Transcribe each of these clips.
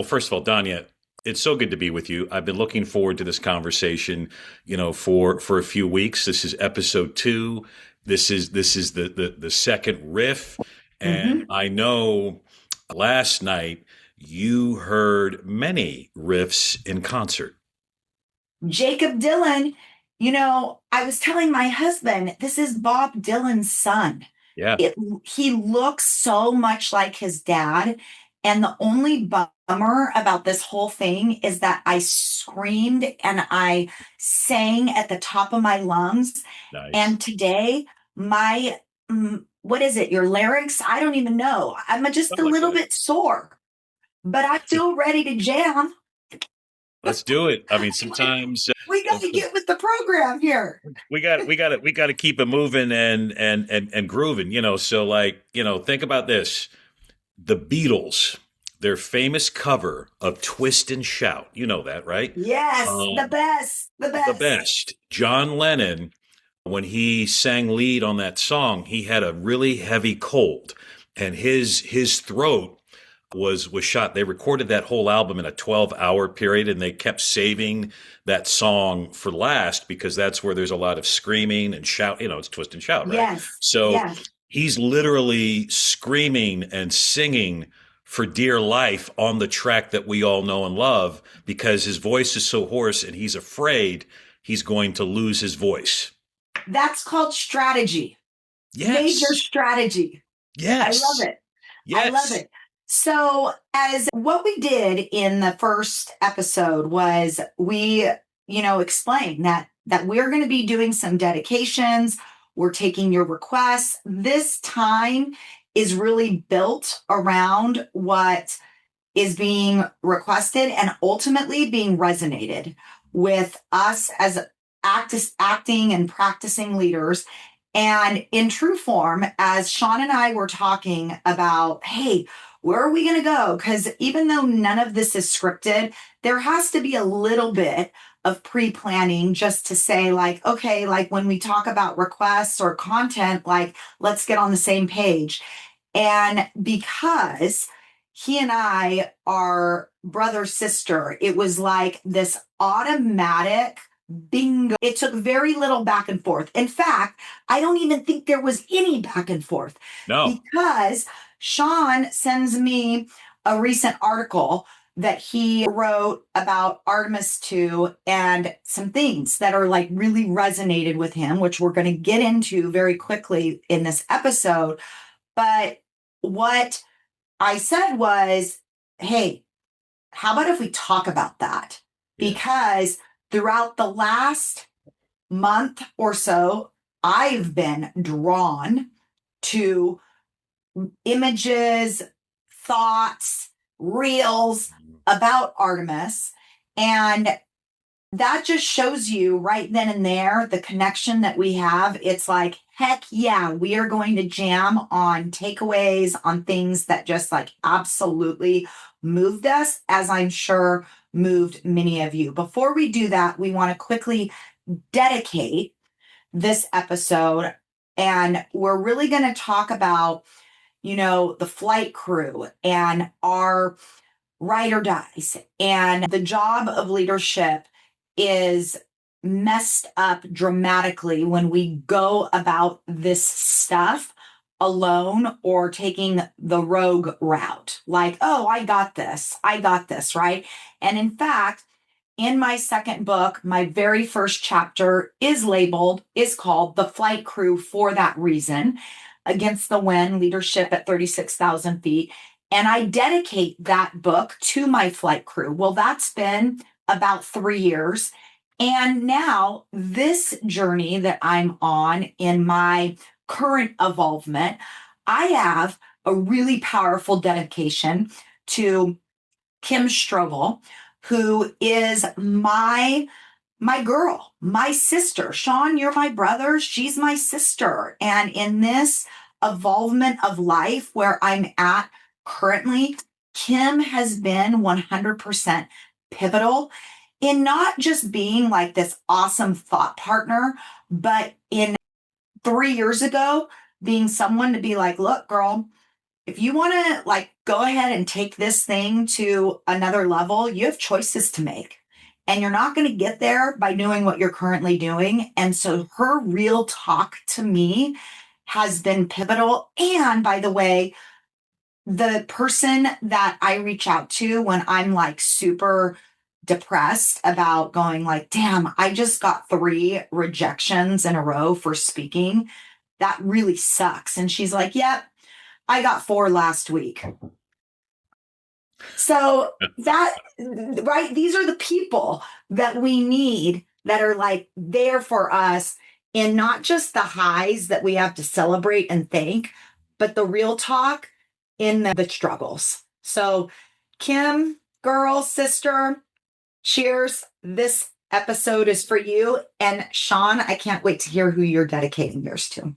first of all, Donya, it's so good to be with you. I've been looking forward to this conversation, for a few weeks. This is episode 2. This is the second riff, and hmm I know last night you heard many riffs in concert. Jacob Dylan, I was telling my husband, this is Bob Dylan's son. Yeah, It, he looks so much like his dad. And the only bummer about this whole thing is that I screamed and I sang at the top of my lungs. nice. And today, my, what is it, your larynx? I don't even know. I'm just a Something like little that. bit sore, but I'm still ready to jam. Let's do it. I mean, sometimes We got to get with the program here. we got to keep it moving and grooving. So like think about this: the Beatles, their famous cover of "Twist and Shout." You know that, right? Yes, the Um, best, the the best. best. John Lennon, when he sang lead on that song, he had a really heavy cold, and his throat was shot. They recorded that whole album in a 12-hour period, and they kept saving that song for last because that's where there's a lot of screaming and shout. It's twist and shout, right? Yes, So yes. he's literally screaming and singing for dear life on the track that we all know and love because his voice is so hoarse and he's afraid he's going to lose his voice. That's called strategy, major Yes. strategy. I love Yes. it. I love Yes. it. So, as what we did in the first episode was we, explained that we're going to be doing some dedications. We're taking your requests. This time is really built around what is being requested and ultimately being resonated with us as acting and practicing leaders. And in true form, as Sean and I were talking about, hey, where are we going to go? Because even though none of this is scripted, there has to be a little bit of pre planning just to say, like, okay, like when we talk about requests or content, like, let's get on the same page. And because he and I are brother sister, it was like this automatic bingo. It took very little back and forth. In fact, I don't even think there was any back and forth No. because Sean sends me a recent article that he wrote about Artemis II and some things that are like really resonated with him, which we're going to get into very quickly in this episode. But what I said was, hey, how about if we talk about that? Yeah. Because throughout the last month or so, I've been drawn to images, thoughts, reels about Artemis. And that just shows you right then and there the connection that we have. It's like, heck yeah, we are going to jam on takeaways, on things that just like absolutely moved us, as I'm sure moved many of you. Before we do that, we want to quickly dedicate this episode. And we're really going to talk about, the flight crew and our ride or dies. And the job of leadership is messed up dramatically when we go about this stuff alone or taking the rogue route. Like, oh, I got this, right? And in fact, in my second book, my very first chapter is called The Flight Crew for that reason, Against the Wind, Leadership at 36,000 Feet. And I dedicate that book to my flight crew. Well, that's been about 3 years. And now, this journey that I'm on in my current involvement, I have a really powerful dedication to Kim Strobel, who is my girl, my sister. Sean, you're my brother. She's my sister. And in this evolvement of life where I'm at currently, Kim has been 100% pivotal in not just being like this awesome thought partner, but in 3 years ago, being someone to be like, look, girl, if you want to like go ahead and take this thing to another level, you have choices to make. And you're not going to get there by doing what you're currently doing. And so her real talk to me has been pivotal. And by the way, the person that I reach out to when I'm like super depressed about going like, damn, I just got 3 rejections in a row for speaking. That really sucks. And she's like, yep, I got 4 last week. So that, right, these are the people that we need that are like there for us in not just the highs that we have to celebrate and thank, but the real talk in the struggles. So, Kim, girl, sister, cheers. This episode is for you. And Sean, I can't wait to hear who you're dedicating yours to.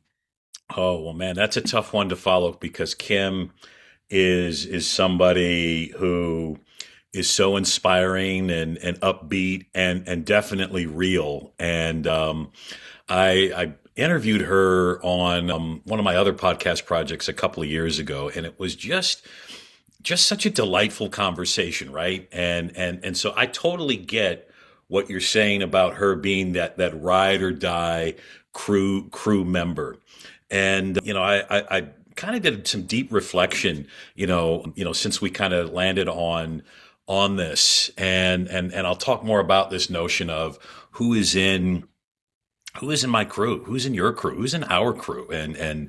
Oh, well, man, that's a tough one to follow because Kim is somebody who is so inspiring and upbeat and definitely real. And I interviewed her on one of my other podcast projects a couple of years ago, and it was just such a delightful conversation, right? And so I totally get what you're saying about her being that ride or die crew member. And I kind of did some deep reflection, since we kind of landed on this, and I'll talk more about this notion of who is in my crew, who's in your crew, who's in our crew, and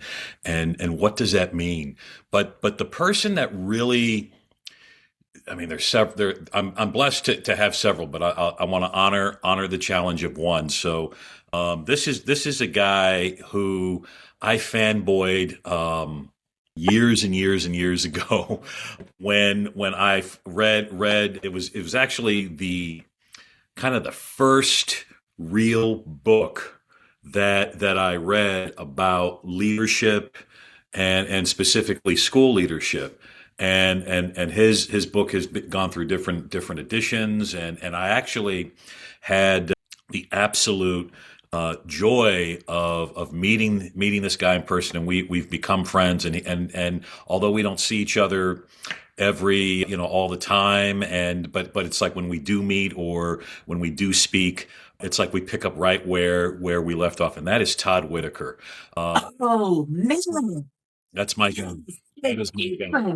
what does that mean? But the person that really, I mean, there's several. I'm blessed to have several, but I want to honor the challenge of one. So this is a guy who I fanboyed years and years and years ago when I read it was actually the kind of the first real book that I read about leadership and specifically school leadership. And his book has gone through different editions, and I actually had the absolute joy of meeting this guy in person, and we've become friends, and although we don't see each other every all the time, but it's like when we do meet or when we do speak, it's like we pick up right where we left off, and that is Todd Whitaker. Oh, man. That's my guy. That is my guy.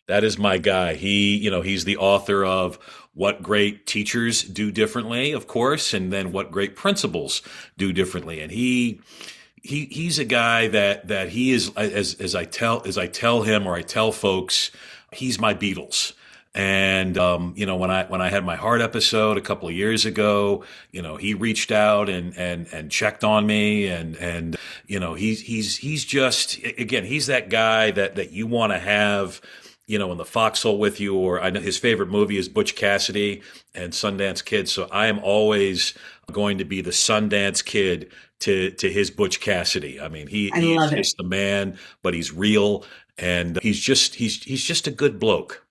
That is my guy. He's the author of What Great Teachers Do Differently, of course, and then What Great Principals Do Differently. And he's a guy that he is, as I tell him, or I tell folks, he's my Beatles. And when I had my heart episode a couple of years ago, he reached out and checked on me, and he's just, again, he's that guy that you want to have in the foxhole with you. Or I know his favorite movie is Butch Cassidy and Sundance Kid, so I am always going to be the Sundance Kid to his Butch Cassidy. I mean, he's just the man, but he's real, and he's just a good bloke.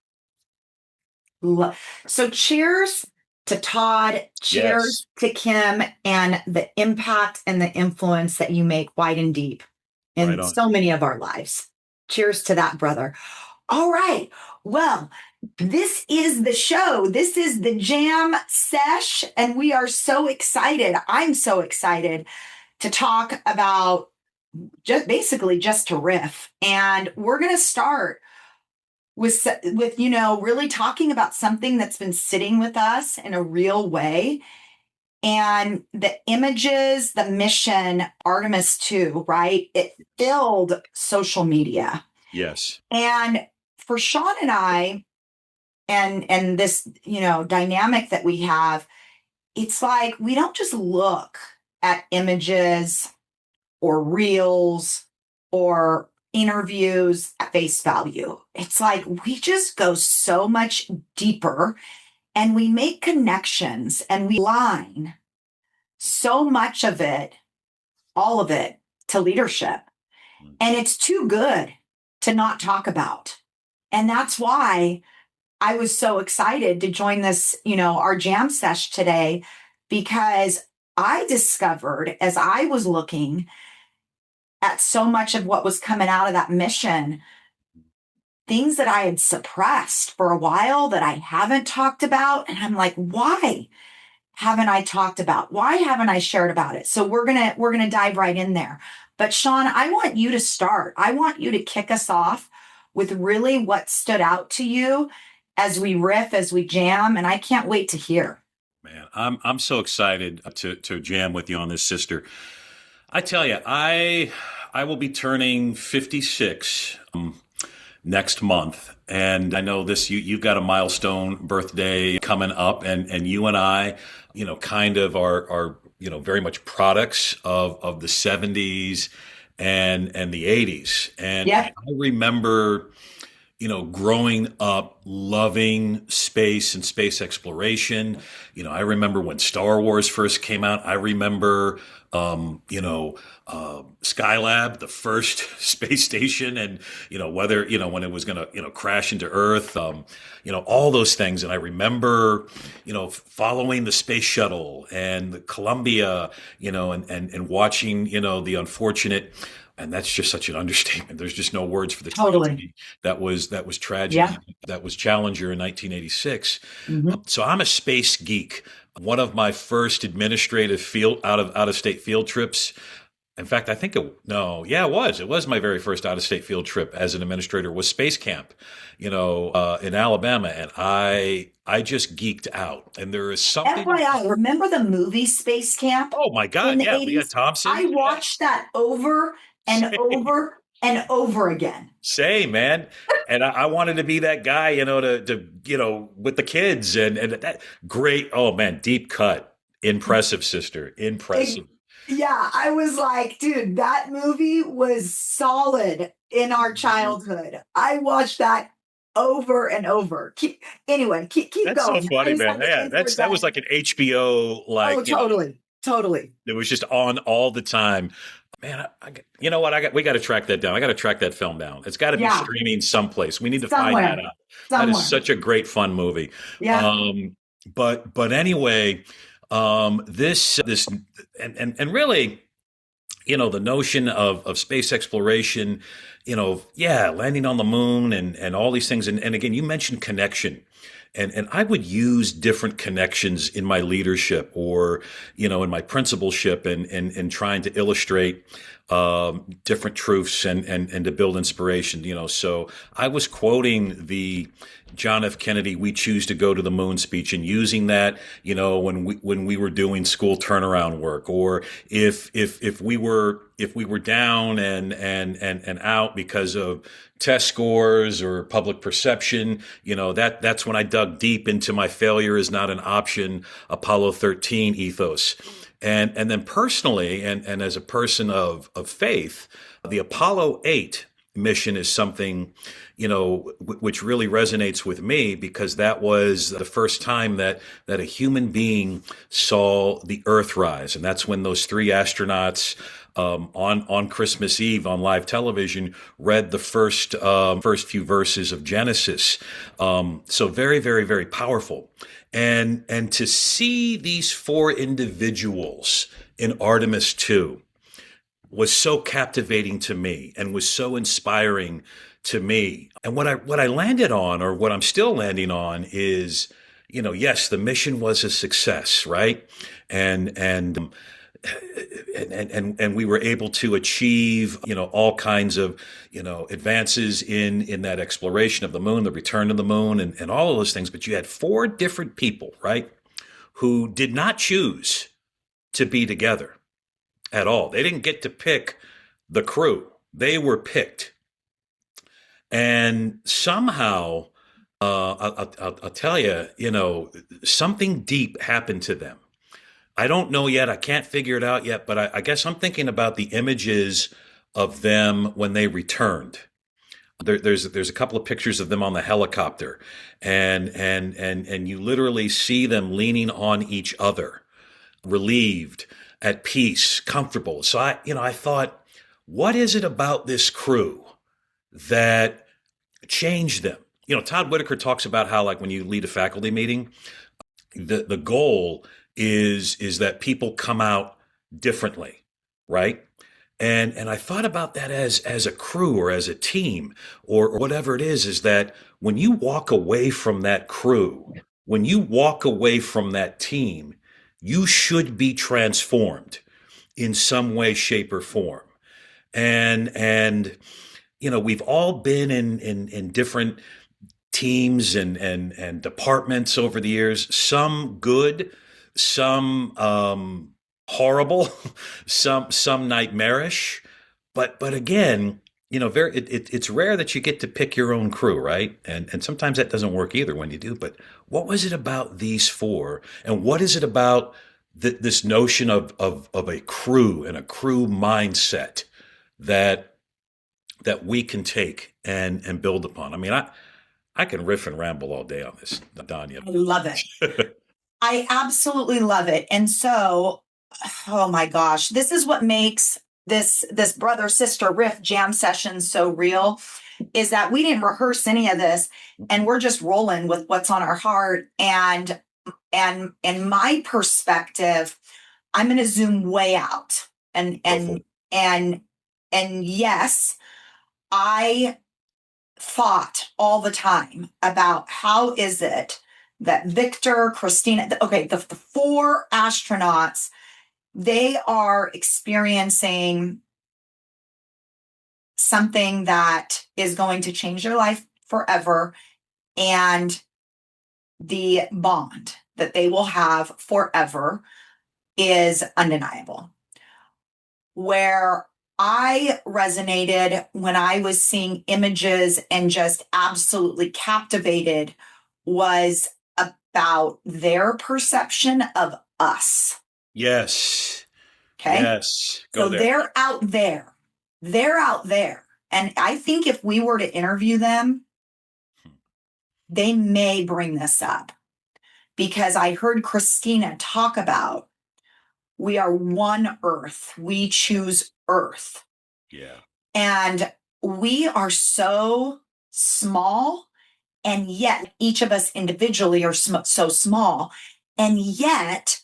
So cheers to Todd, cheers to Kim, and the impact and the influence that you make wide and deep in so many of our lives. Cheers to that, brother. All right. Well, this is the show. This is the jam sesh, and we are so excited. I'm so excited to talk about just to riff. And we're going to start with really talking about something that's been sitting with us in a real way. And the images, the mission, Artemis II, right? It filled social media. Yes. And for Sean and I, and this, dynamic that we have, it's like we don't just look at images or reels or interviews at face value. It's like we just go so much deeper, and we make connections, and we line so much of it, all of it, to leadership. And it's too good to not talk about. And that's why I was so excited to join this, our jam sesh today, because I discovered as I was looking at so much of what was coming out of that mission, things that I had suppressed for a while that I haven't talked about. And I'm like, why haven't I talked about? Why haven't I shared about it? So we're gonna dive right in there. But Sean, I want you to start. I want you to kick us off with really what stood out to you as we riff, as we jam, and I can't wait to hear. Man, I'm so excited to jam with you on this, sister. I tell you, I will be turning 56 next month, and I know this. You've got a milestone birthday coming up, and you and I, kind of are very much products of the 70s and the 80s, and Yep. I remember growing up loving space and space exploration. I remember when Star Wars first came out. I remember, Skylab, the first space station, and, whether, when it was going to, crash into Earth, all those things. And I remember, following the space shuttle and the Columbia, and watching, the unfortunate, and that's just such an understatement. There's just no words for the Totally. tragedy that was tragic. Yeah. That was Challenger in 1986. Mhm. So I'm a space geek. One of my first administrative out of state field trips. In fact, I think no, yeah, it was. It was my very first out of state field trip as an administrator was space camp, in Alabama, and I just geeked out. And there is something. FYI, remember the movie Space Camp Oh my in God, the yeah, Leah 80s? Thompson. I watched that over and over and over again. Same, man. And I wanted to be that guy, with the kids and that great. Oh man, deep cut, impressive, sister, impressive. Yeah, I was like, dude, that movie was solid in our childhood. I watched that over and over. Keep That's so going. I funny, just man. had to Yeah, insert that was that. like an HBO, Oh, totally. Totally. it was just on all the time. Man, you know what? We got to track that down. I got to track that film down. It's got to be Yeah, streaming someplace. We need to find that somewhere. out. That is Somewhere. such a great fun movie. Yeah. But anyway, this and really, the notion of space exploration, yeah, landing on the moon and all these things. And again, you mentioned connection. And I would use different connections in my leadership or, in my principalship and trying to illustrate different truths and to build inspiration, So I was quoting the John F. Kennedy "We choose to go to the moon" speech and using that, when we were doing school turnaround work, or if we were down and out because of test scores or public perception, that's when I dug deep into my failure is not an option, Apollo 13 ethos. And then personally, and as a person of faith, the Apollo 8 mission is something, which really resonates with me because that was the first time that a human being saw the Earth rise. And that's when those three astronauts on Christmas Eve on live television read the first few verses of Genesis. So very, very, very powerful. And to see these four individuals in Artemis II was so captivating to me and was so inspiring to me. And what I landed on, or what I'm still landing on, is, yes, the mission was a success, right? And we were able to achieve, all kinds of, advances in that exploration of the moon, the return to the moon, and all of those things. But you had four different people, right, who did not choose to be together at all. They didn't get to pick the crew. They were picked. And somehow, I'll tell you, something deep happened to them. I don't know yet. I can't figure it out yet, but I guess I'm thinking about the images of them when they returned. There's a couple of pictures of them on the helicopter, and you literally see them leaning on each other, relieved, at peace, comfortable. So I thought, what is it about this crew that changed them? Todd Whitaker talks about how, like, when you lead a faculty meeting, the goal is that people come out differently, right? And I thought about that as a crew or as a team or whatever it is that when you walk away from that crew, when you walk away from that team, you should be transformed in some way, shape, or form. And we've all been in different teams and departments over the years, some good, some horrible, some nightmarish. But again, it's rare that you get to pick your own crew, right? And sometimes that doesn't work either when you do. But what was it about these four, and what is it about this notion of a crew and a crew mindset that we can take and build upon? I mean, I can riff and ramble all day on this, Donya. I love it. I absolutely love it. And so, oh my gosh, this is what makes this brother sister riff jam session so real, is that we didn't rehearse any of this, and we're just rolling with what's on our heart. And in my perspective, I'm going to zoom way out. And yes, I thought all the time about how is it that Victor, Christina, the four astronauts, they are experiencing something that is going to change their life forever, and the bond that they will have forever is undeniable. Where I resonated when I was seeing images and just absolutely captivated was about their perception of us. Yes. Okay. Yes. Go so there. They're out there. They're out there. And I think if we were to interview them, they may bring this up, because I heard Christina talk about, we are one Earth. We choose Earth. Yeah. And we are so small, and yet each of us individually are so small. And yet,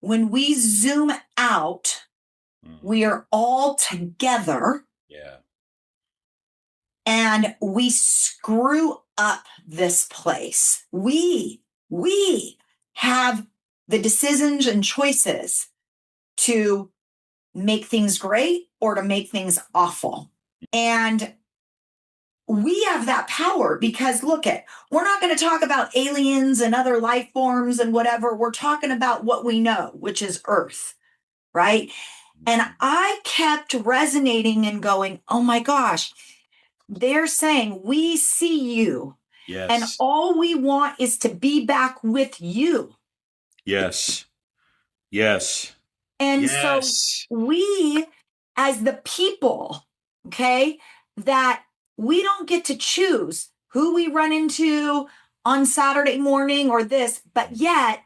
when we zoom out, we are all together. Yeah. And we screw up this place. We have the decisions and choices to make things great or to make things awful. And we have that power, because we're not going to talk about aliens and other life forms and whatever. We're talking about what we know, which is Earth, right? And I kept resonating and going, oh my gosh, they're saying, we see you. Yes. And all we want is to be back with you. Yes. Yes. And so we, as the people, okay, that we don't get to choose who we run into on Saturday morning or this, but yet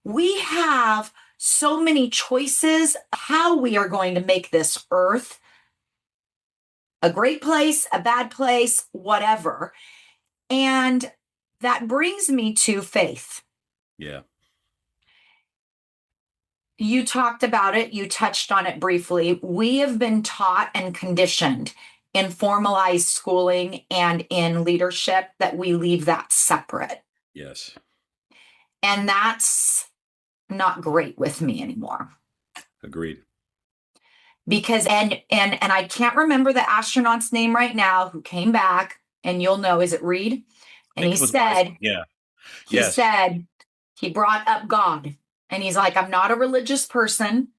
we have so many choices how we are going to make this Earth a great place, a bad place, whatever. And that brings me to faith. Yeah. You talked about it. You touched on it briefly. We have been taught and conditioned in formalized schooling and in leadership that we leave that separate. Yes. And that's not great with me anymore. Agreed. Because and I can't remember the astronaut's name right now who came back, and you'll know, is it Reed? And he said, he said, he brought up God, and he's like, I'm not a religious person,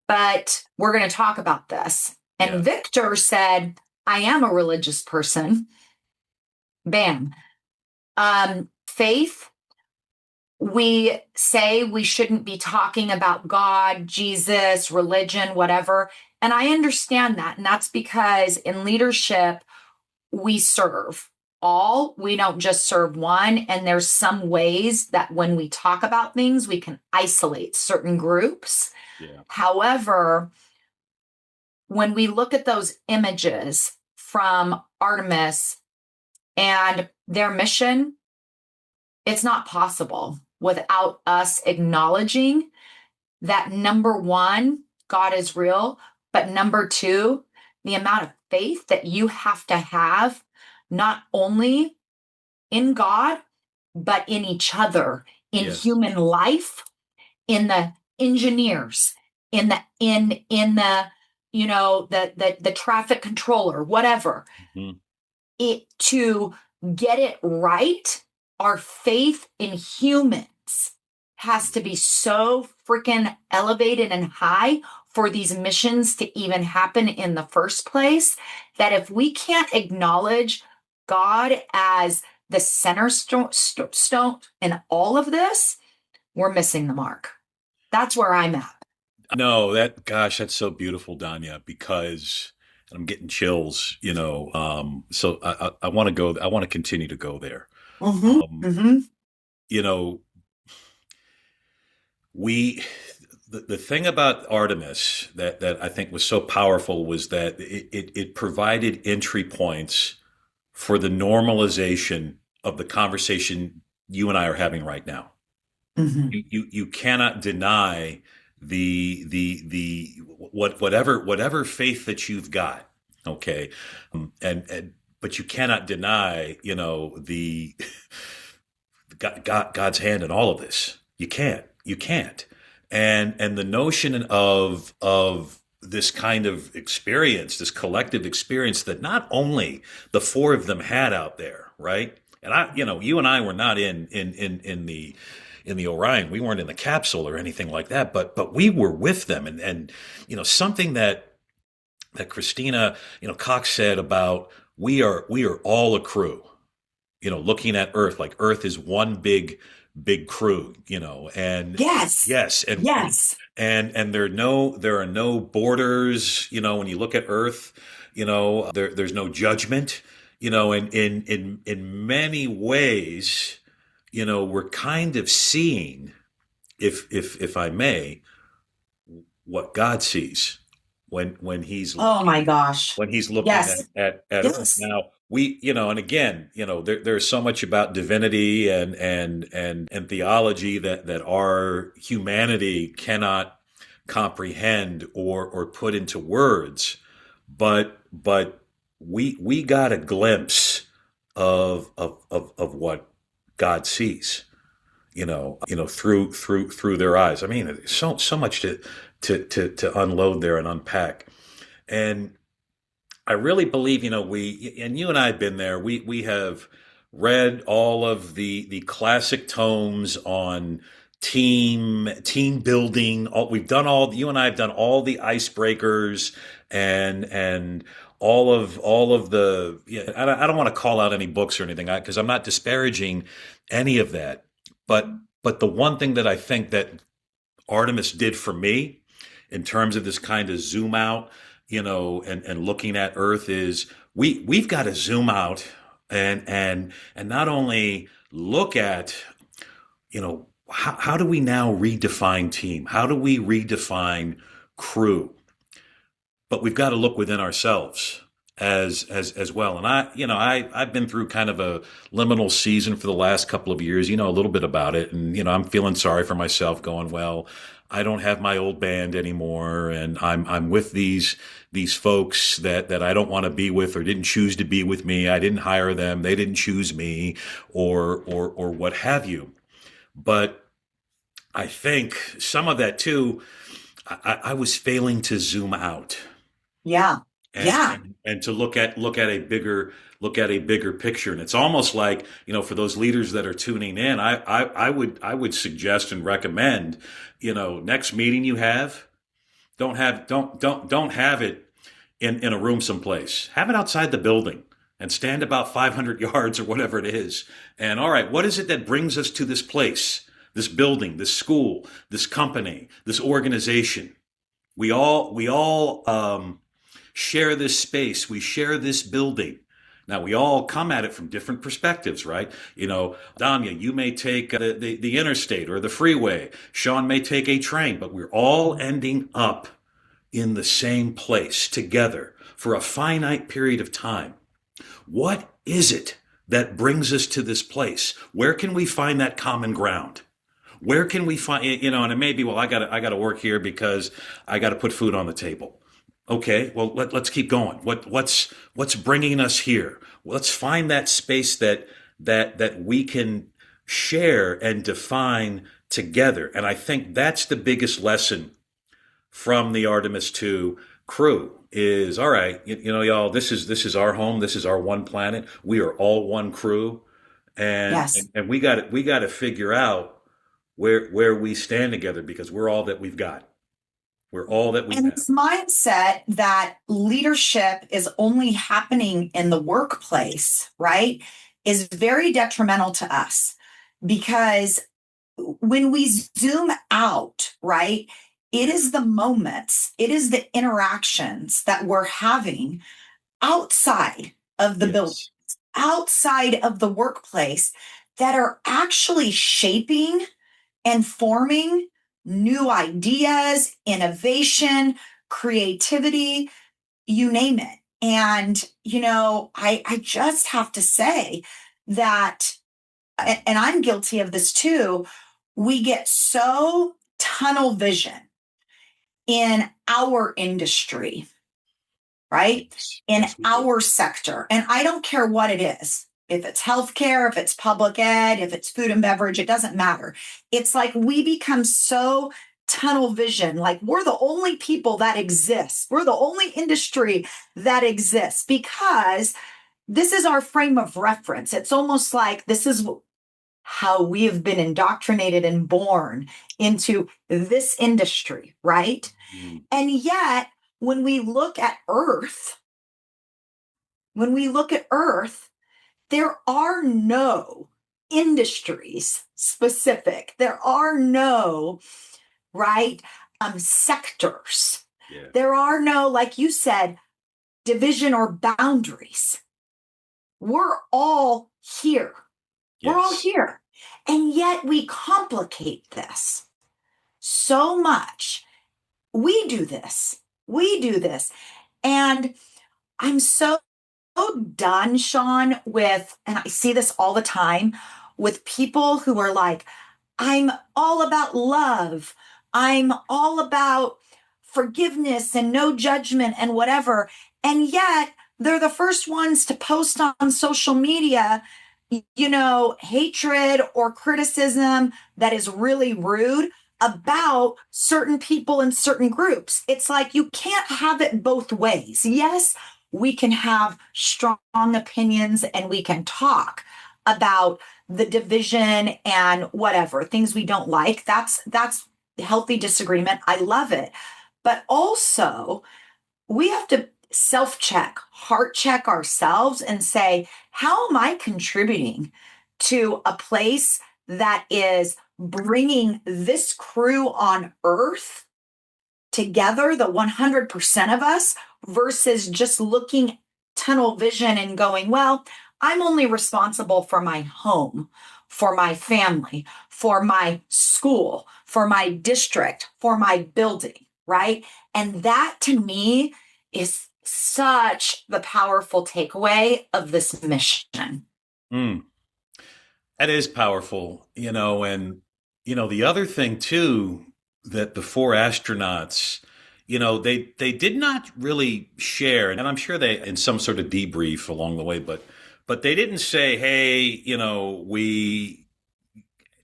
but we're going to talk about this. And Victor said, I am a religious person. Bam. Faith. We say we shouldn't be talking about God, Jesus, religion, whatever. And I understand that. And that's because in leadership, we serve all. We don't just serve one. And there's some ways that when we talk about things, we can isolate certain groups. Yeah. However, when we look at those images from Artemis and their mission, it's not possible without us acknowledging that, number one, God is real, but number two, the amount of faith that you have to have, not only in God, but in each other, in Yes. human life, in the engineers, in the the traffic controller, whatever. Mhm. It to get it right, our faith in humans has to be so freaking elevated and high for these missions to even happen in the first place, that if we can't acknowledge God as the center stone in all of this, we're missing the mark. That's where I'm at. No, gosh, that's so beautiful, Donya, because I'm getting chills, so I want to go, I want to continue to go there. Mm-hmm. Um, Mm-hmm. you know, we, the thing about Artemis that I think was so powerful was that it provided entry points for the normalization of the conversation you and I are having right now. Mm-hmm. You cannot deny the whatever faith that you've got, okay, and but you cannot deny, the God's hand in all of this. You can't, and the notion of this kind of experience, this collective experience that not only the four of them had out there, right? And you and I were not in the Orion. We weren't in the capsule or anything like that, but we were with them. And something that Christina, Cox said about we are all a crew, looking at Earth, like Earth is one big crew, and Yes. yes, Yes. and there are no borders, when you look at Earth, there's no judgment, and in many ways, we're kind of seeing, if I may, what God sees when he's Oh my gosh. looking Yes. at Earth. Yes. Now we, and again, there's so much about divinity and theology that our humanity cannot comprehend or put into words, but we got a glimpse of what God sees, through their eyes. I mean, there's so much to unload there and unpack. And I really believe, we, and you and I have been there. We have read all of the classic tomes on team building. We've done you and I have done all the icebreakers and all of the, yeah, I don't want to call out any books or anything, because I'm not disparaging any of that. But the one thing that I think that Artemis did for me in terms of this kind of zoom out, and looking at Earth, is we've got to zoom out and not only look at, how do we now redefine team? How do we redefine crew? But we've got to look within ourselves as well. And I've been through kind of a liminal season for the last couple of years, a little bit about it. And, I'm feeling sorry for myself, going, well, I don't have my old band anymore. And I'm with these folks that I don't want to be with, or didn't choose to be with me. I didn't hire them. They didn't choose me, or what have you. But I think some of that too, I was failing to zoom out. Yeah. and, Yeah. and to look at a bigger picture. And it's almost like, for those leaders that are tuning in, I would suggest and recommend, next meeting you have, don't have it in a room someplace. Have it outside the building and stand about 500 yards or whatever it is. And all right, what is it that brings us to this place, this building, this school, this company, this organization? We all share this space. We share this building. Now, we all come at it from different perspectives, right? Donya, you may take the interstate or the freeway. Sean may take a train, but we're all ending up in the same place together for a finite period of time. What is it that brings us to this place? Where can we find that common ground? Where can we find, and it may be, well, I gotta work here because I got to put food on the table. Okay, well, let's keep going. What's bringing us here? Let's find that space that we can share and define together. And I think that's the biggest lesson from the Artemis II crew is, all right, y'all, this is our home. This is our one planet. We are all one crew. And, Yes. and, and we got to figure out where we stand together because we're all that we've got. We're all that we And have. this mindset that leadership is only happening in the workplace, right, is very detrimental to us because when we zoom out, right, it is the moments, it is the interactions that we're having outside of the building, Yes. outside of the workplace that are actually shaping and forming new ideas, innovation, creativity, you name it. And, I just have to say that, and I'm guilty of this too, we get so tunnel vision in our industry, right? Yes. In Yes, we do. our sector. And I don't care what it is. If it's healthcare, if it's public ed, if it's food and beverage, it doesn't matter. It's like we become so tunnel vision, like we're the only people that exist. We're the only industry that exists because this is our frame of reference. It's almost like this is how we have been indoctrinated and born into this industry, right? Mm. And yet, when we look at Earth, when we look at Earth, there are no industries specific. There are no, right, sectors. Yeah. There are no, like you said, division or boundaries. We're all here. We're all Yes. here. And yet we complicate this so much. We do this. We do this. And I'm so done, Sean, with, and I see this all the time with people who are like, I'm all about love. I'm all about forgiveness and no judgment and whatever. And yet they're the first ones to post on social media, hatred or criticism that is really rude about certain people in certain groups. It's like you can't have it both ways. Yes, we can have strong opinions and we can talk about the division and whatever things we don't like. That's healthy disagreement. I love it. But also, we have to self check, heart check ourselves and say, how am I contributing to a place that is bringing this crew on earth together, the 100% of us, versus just looking tunnel vision and going, well, I'm only responsible for my home, for my family, for my school, for my district, for my building, right? And that to me is such the powerful takeaway of this mission. Mm. That is powerful, and the other thing too that the four astronauts, they did not really share, and I'm sure they in some sort of debrief along the way, but they didn't say, hey,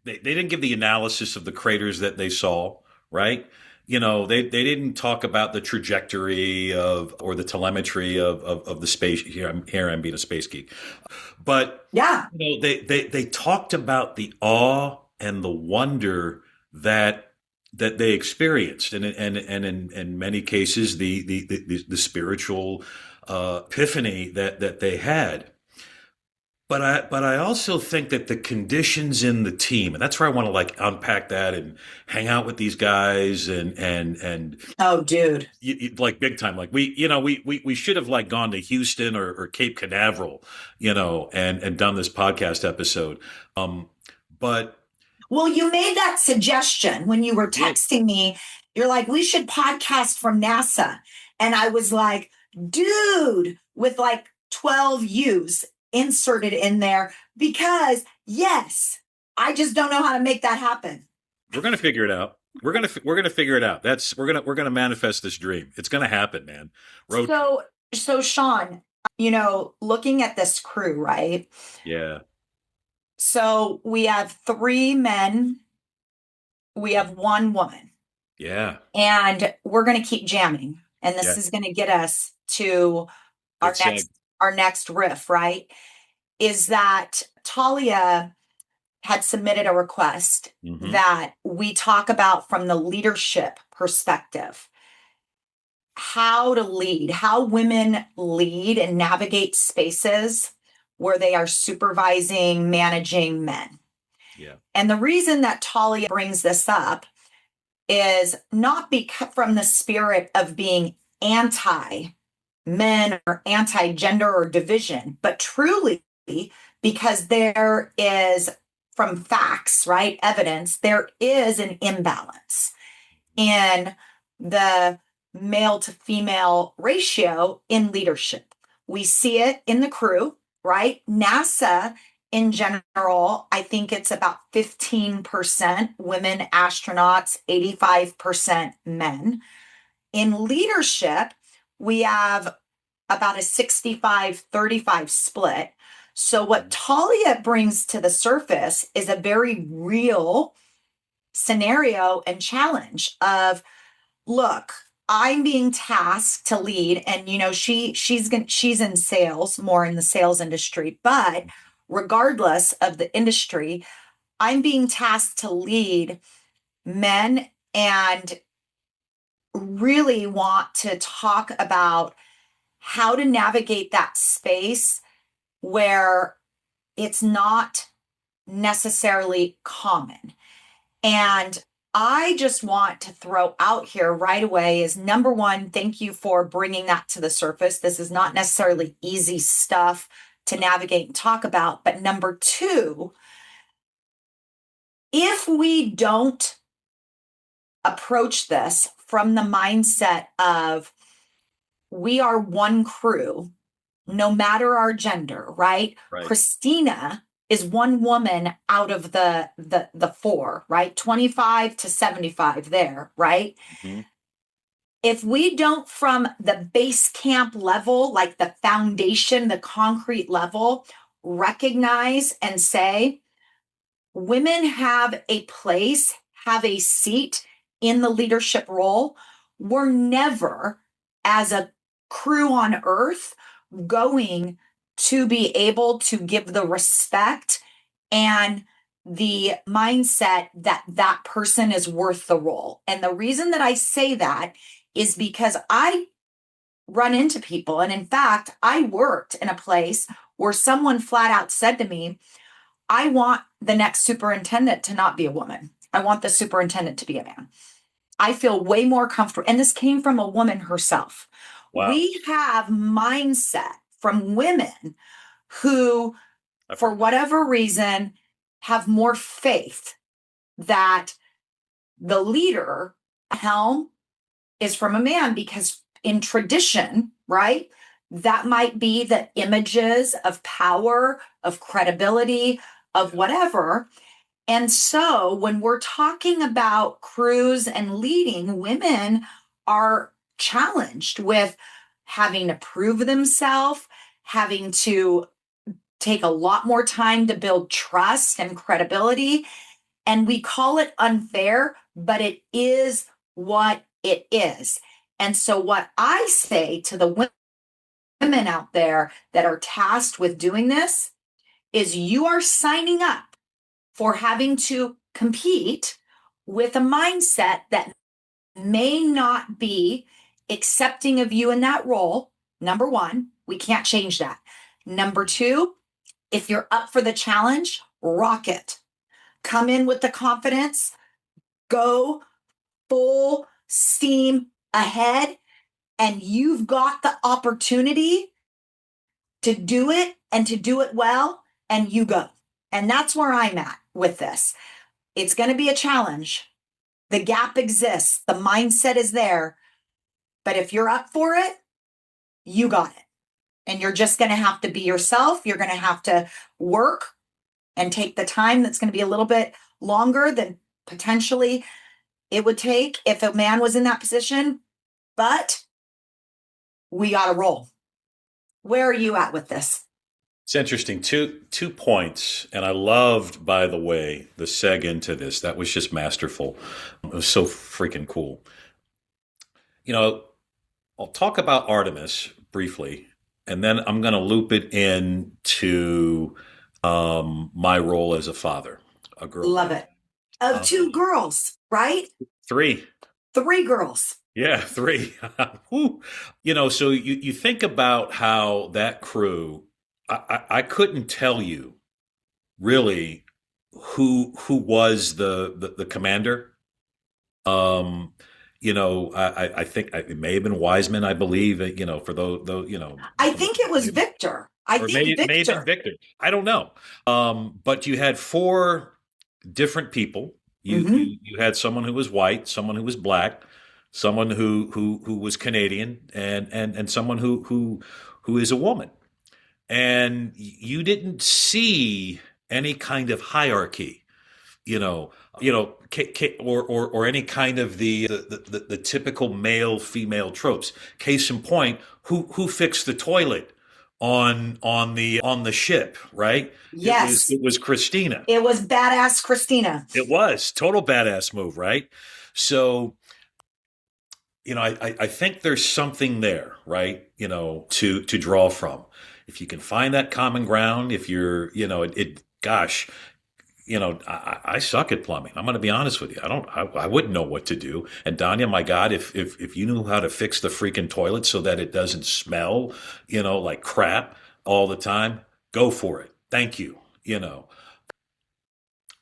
they didn't give the analysis of the craters that they saw, right? They didn't talk about the trajectory of or the telemetry of the space. Here I'm being a space geek, but Yeah. they talked about the awe and the wonder that they experienced, and in many cases the spiritual epiphany that they had. But I also think that the conditions in the team, and that's where I want to like unpack that and hang out with these guys and Oh, dude. like big time. Like we should have like gone to Houston or Cape Canaveral, and done this podcast episode. But Well, you made that suggestion when you were did texting me. You're like, we should podcast from NASA. And I was like, dude, with like 12 U's inserted in there because, yes, I just don't know how to make that happen. We're gonna figure it out. We're gonna figure it out. We're gonna manifest this dream. It's gonna happen, man. Road trip. So Sean, looking at this crew, right? Yeah. So we have 3 men, we have 1 woman, Yeah. and we're going to keep jamming. And this Yeah. is going to get us to Good our seg. next riff, right? Is that Talia had submitted a request Mm-hmm. that we talk about from the leadership perspective, how to lead, how women lead and navigate spaces where they are supervising, managing men. Yeah. And the reason that Talia brings this up is not because from the spirit of being anti men or anti gender or division, but truly because there is, from facts, right, evidence, there is an imbalance in the male to female ratio in leadership. We see it in the crew, right? NASA in general, I think it's about 15% women astronauts, 85% men. In leadership, we have about a 65-35 split. So, what Talia brings to the surface is a very real scenario and challenge of, look, I'm being tasked to lead, and she's in sales, more in the sales industry, but regardless of the industry, I'm being tasked to lead men and really want to talk about how to navigate that space where it's not necessarily common. And I just want to throw out here right away is, number one, thank you for bringing that to the surface. This is not necessarily easy stuff to navigate and talk about. But number two, if we don't approach this from the mindset of we are one crew, no matter our gender, right? Right. Christina is one woman out of the four, right? 25 to 75 there, right? Mm-hmm. If we don't, from the base camp level, like the foundation, the concrete level, recognize and say, women have a place, have a seat in the leadership role, we're never, as a crew on earth, going to be able to give the respect and the mindset that that person is worth the role. And the reason that I say that is because I run into people. And in fact, I worked in a place where someone flat out said to me, I want the next superintendent to not be a woman. I want the superintendent to be a man. I feel way more comfortable. And this came from a woman herself. Wow. We have mindset from women who, I've for heard that. whatever reason, have more faith that the leader helm is from a man, because in tradition, right? That might be the images of power, of credibility, of whatever. And so when we're talking about crews and leading, women are challenged with having to prove themselves, having to take a lot more time to build trust and credibility. And we call it unfair, but it is what it is. And so, what I say to the women out there that are tasked with doing this is, you are signing up for having to compete with a mindset that may not be accepting of you in that role. Number one, we can't change that. Number two, if you're up for the challenge, rock it. Come in with the confidence, go full steam ahead, and you've got the opportunity to do it and to do it well, and you go. And that's where I'm at with this. It's going to be a challenge. The gap exists, the mindset is there. But if you're up for it, you got it. And you're just going to have to be yourself. You're going to have to work and take the time that's going to be a little bit longer than potentially it would take if a man was in that position, but we got to roll. Where are you at with this? It's interesting. Two points, and I loved, by the way, the seg into this. That was just masterful. It was so freaking cool. You know, I'll talk about Artemis briefly, and then I'm going to loop it into my role as a father, a girl Love dad. it. Of Um, two girls, right? three. Three girls. Yeah, three. Whew. So you think about how that crew, I couldn't tell you really who was the commander. Um, I think it may have been Wiseman, I believe, for those, I think it was Victor. I or think may have been Victor. Victor. I don't know. But you had four different people. You, Mm-hmm. you you had someone who was white, someone who was black, someone who was Canadian, and someone who is a woman. And you didn't see any kind of hierarchy, you know, or any kind of the typical male female tropes. Case in point, who fixed the toilet on the ship, right? It was Yes. it was Christina. It was badass Christina. It was total badass move, right? So I think there's something there, right? To draw from. If you can find that common ground, if you're, gosh, I suck at plumbing. I'm going to be honest with you. I wouldn't know what to do. And Donya, my God, if you knew how to fix the freaking toilet so that it doesn't smell, like crap all the time, go for it. Thank you.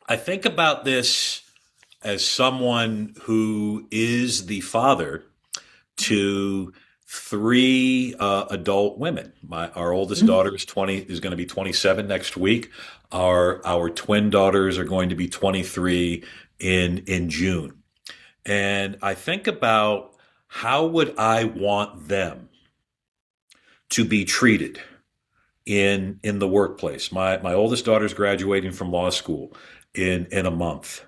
I think about this as someone who is the father to three adult women. Our oldest Mhm. daughter is going to be 27 next week. Our twin daughters are going to be 23 in June. And I think about how would I want them to be treated in the workplace. My oldest daughter's graduating from law school in a month.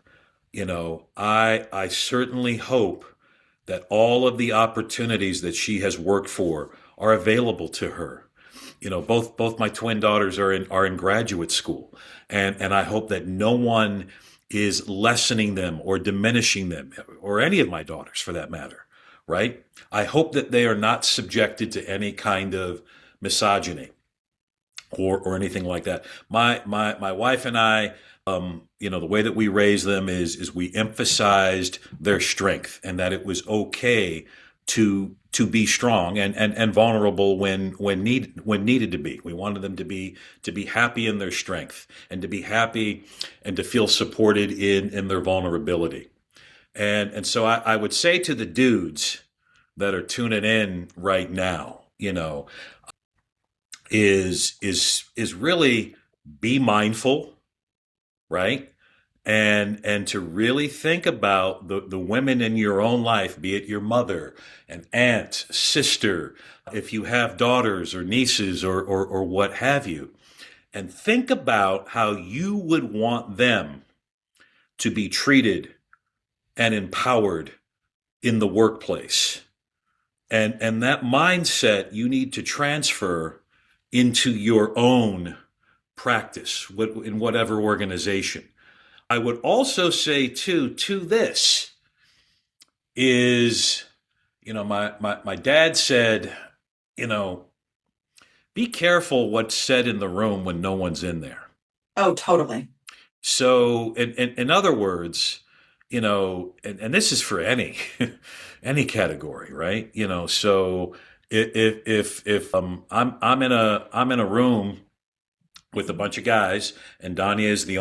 I certainly hope that all of the opportunities that she has worked for are available to her. Both my twin daughters are in graduate school, and I hope that no one is lessening them or diminishing them, or any of my daughters for that matter. Right? I hope that they are not subjected to any kind of misogyny or anything like that. My wife and I, the way that we raised them is we emphasized their strength, and that it was okay to be strong and vulnerable when needed to be. We wanted them to be happy in their strength, and to be happy and to feel supported in their vulnerability. And so I would say to the dudes that are tuning in right now, is really be mindful, right? And to really think about the women in your own life, be it your mother, an aunt, sister, if you have daughters or nieces or what have you, and think about how you would want them to be treated and empowered in the workplace. And that mindset you need to transfer into your own practice in whatever organization. I would also say too to this is, my dad said, you know, be careful what's said in the room when no one's in there. Oh, totally. So in other words, and this is for any any category, right? So if I'm in a room with a bunch of guys, and Donya is the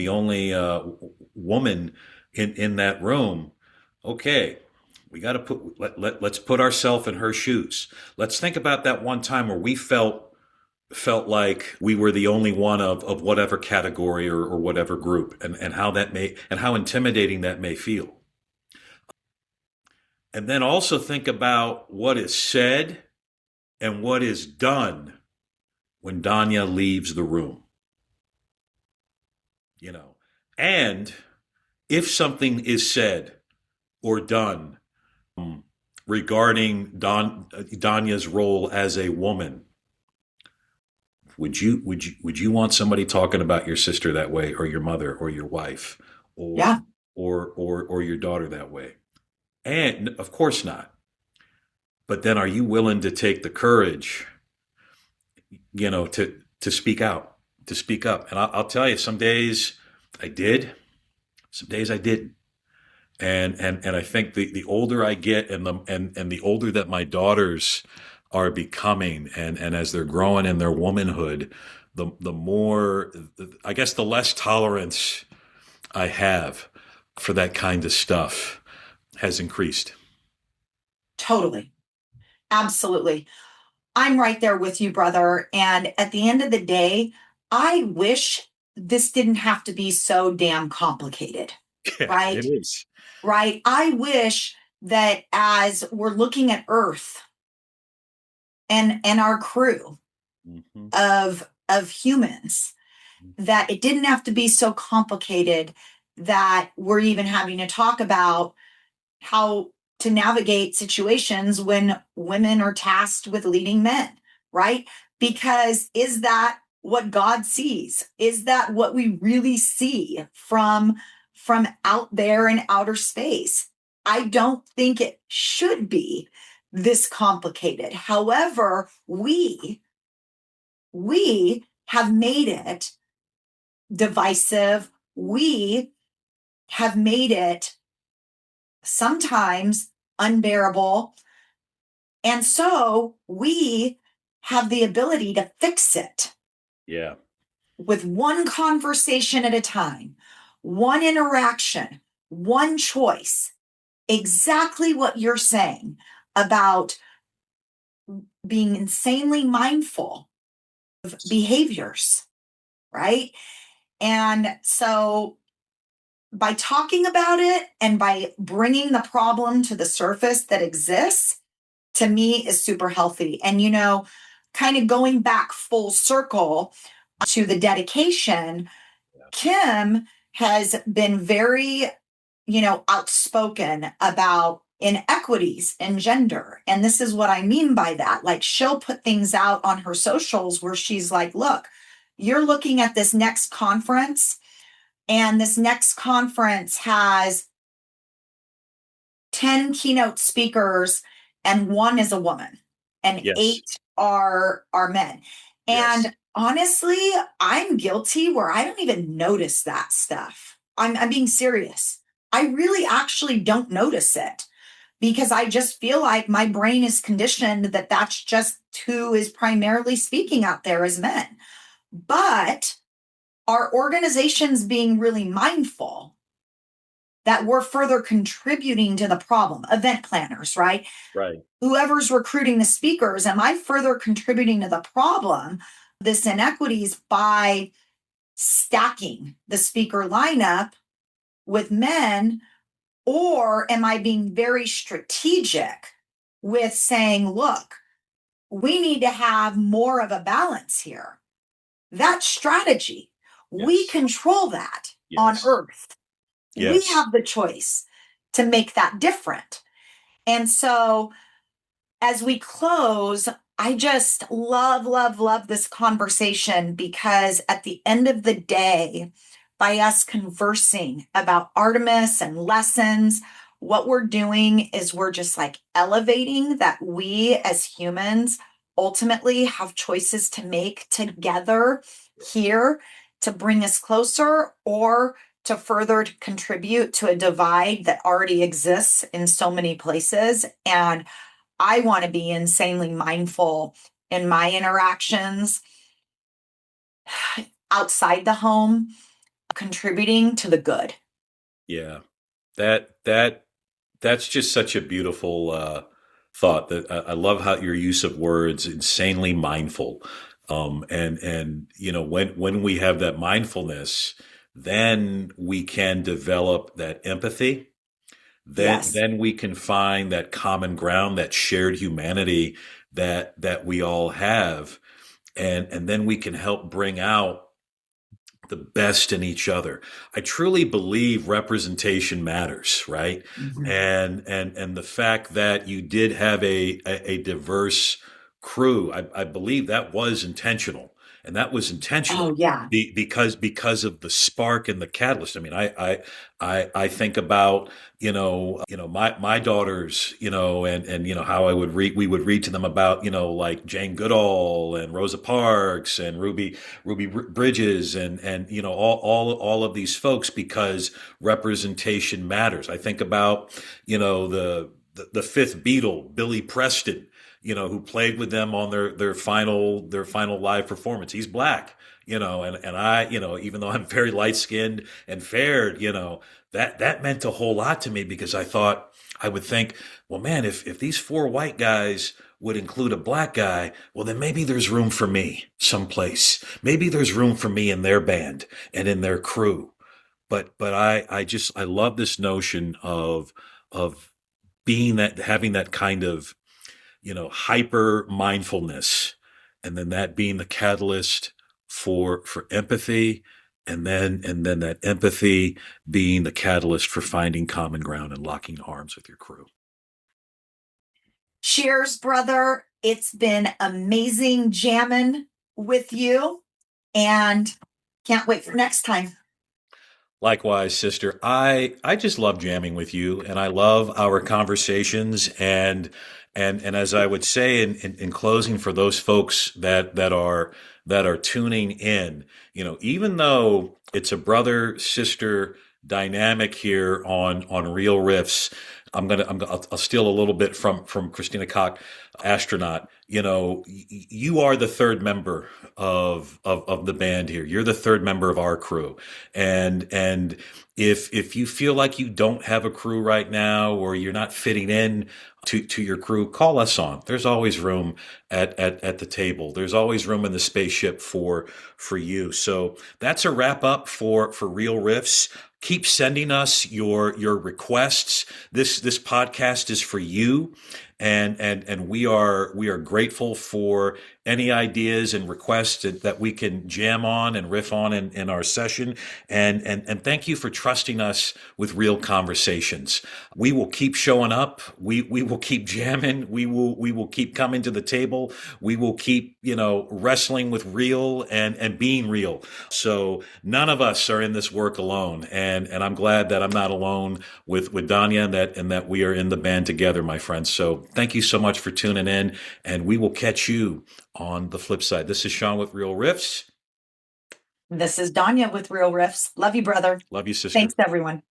only woman in that room. Okay, we got to let's put ourselves in her shoes. Let's think about that one time where we felt like we were the only one of whatever category or whatever group, and how intimidating that may feel. And then also think about what is said and what is done when Donya leaves the room. you know and if something is said or done regarding Donya's role as a woman, would you want somebody talking about your sister that way, or your mother, or your wife, or Yeah, or your daughter that way? And of course not. But then, are you willing to take the courage, to speak out, to speak up? And I'll tell you, some days I did, some days I didn't. And I think the older I get, and the older that my daughters are becoming, and as they're growing in their womanhood, the more, I guess, the less tolerance I have for that kind of stuff has increased. totally. Absolutely. I'm right there with you, brother. And at the end of the day, I wish this didn't have to be so damn complicated, Yeah, it right? is. Right. I wish that as we're looking at Earth and our crew Hmm. of humans, that it didn't have to be so complicated that we're even having to talk about how to navigate situations when women are tasked with leading men, right? Because is that what God sees? Is that what we really see from out there in outer space? I don't think it should be this complicated. However, we have made it divisive. We have made it sometimes unbearable. And so we have the ability to fix it Yeah. with one conversation at a time, one interaction, one choice. Exactly what you're saying about being insanely mindful of behaviors, right? And so by talking about it and by bringing the problem to the surface that exists, to me is super healthy. And, kind of going back full circle to the dedication, Kim has been very, outspoken about inequities in gender. And this is what I mean by that. Like, she'll put things out on her socials where she's like, look, you're looking at this next conference, and this next conference has 10 keynote speakers, and one is a woman, and Yes. 8 are men. Yes. And honestly, I'm guilty where I don't even notice that stuff. I'm being serious. I really actually don't notice it because I just feel like my brain is conditioned that that's just who is primarily speaking out there as men. But our organizations being really mindful that we're further contributing to the problem. Event planners, right? Right. Whoever's recruiting the speakers, am I further contributing to the problem, this inequities, by stacking the speaker lineup with men? Or am I being very strategic with saying, look, we need to have more of a balance here? That strategy, we Yes. control that on Yes. Earth. We Yes. have the choice to make that different. And so as we close, I just love, love, love this conversation because at the end of the day, by us conversing about Artemis and lessons, what we're doing is we're just like elevating that we as humans ultimately have choices to make together here to bring us closer or to further contribute to a divide that already exists in so many places. And I want to be insanely mindful in my interactions outside the home, contributing to the good. Yeah. That's just such a beautiful thought. That I love how your use of words, insanely mindful. And when we have that mindfulness, then we can develop that empathy. Yes. Then we can find that common ground, that shared humanity that we all have, and then we can help bring out the best in each other. I truly believe representation matters, right? Mhm. And the fact that you did have a diverse crew, I believe that was intentional, and that was Oh intentional yeah. because of the spark and the catalyst. I mean, I think about my daughters, and how we would read to them about like Jane Goodall and Rosa Parks and Ruby Bridges and all of these folks, because representation matters. I think about the fifth Beatle, Billy Preston, who played with them on their final live performance. He's black, and I, even though I'm very light skinned and fair, that meant a whole lot to me, because I would think, well, man, if these four white guys would include a black guy, well, then maybe there's room for me someplace. Maybe there's room for me in their band and in their crew. But I love this notion of being that, having that kind of, hyper mindfulness, and then that being the catalyst for empathy, and then that empathy being the catalyst for finding common ground and locking arms with your crew. Cheers, brother. It's been amazing jamming with you, and can't wait for next time. Likewise, sister. I just love jamming with you, and I love our conversations. And as I would say in closing, for those folks that are tuning in, even though it's a brother sister dynamic here on Real Riffs, I'll steal a little bit from Christina Koch, astronaut. You are the third member of the band here. You're the third member of our crew. And if you feel like you don't have a crew right now, or you're not fitting in to your crew, call us on. There's always room at the table. There's always room in the spaceship for you. So that's a wrap up for Real Riffs. Keep sending us your requests. This podcast is for you, and we are grateful for any ideas and requests that we can jam on and riff on in our session. And thank you for trusting us with real conversations. We will keep showing up. We will keep jamming. We will keep coming to the table. We will keep, wrestling with real and being real. So none of us are in this work alone. And I'm glad that I'm not alone with Donya, and that we are in the band together, my friends. So thank you so much for tuning in, and we will catch you on the flip side. This is Sean with Real Riffs. This is Donya with Real Riffs. Love you, brother. Love you, sister. Thanks, everyone.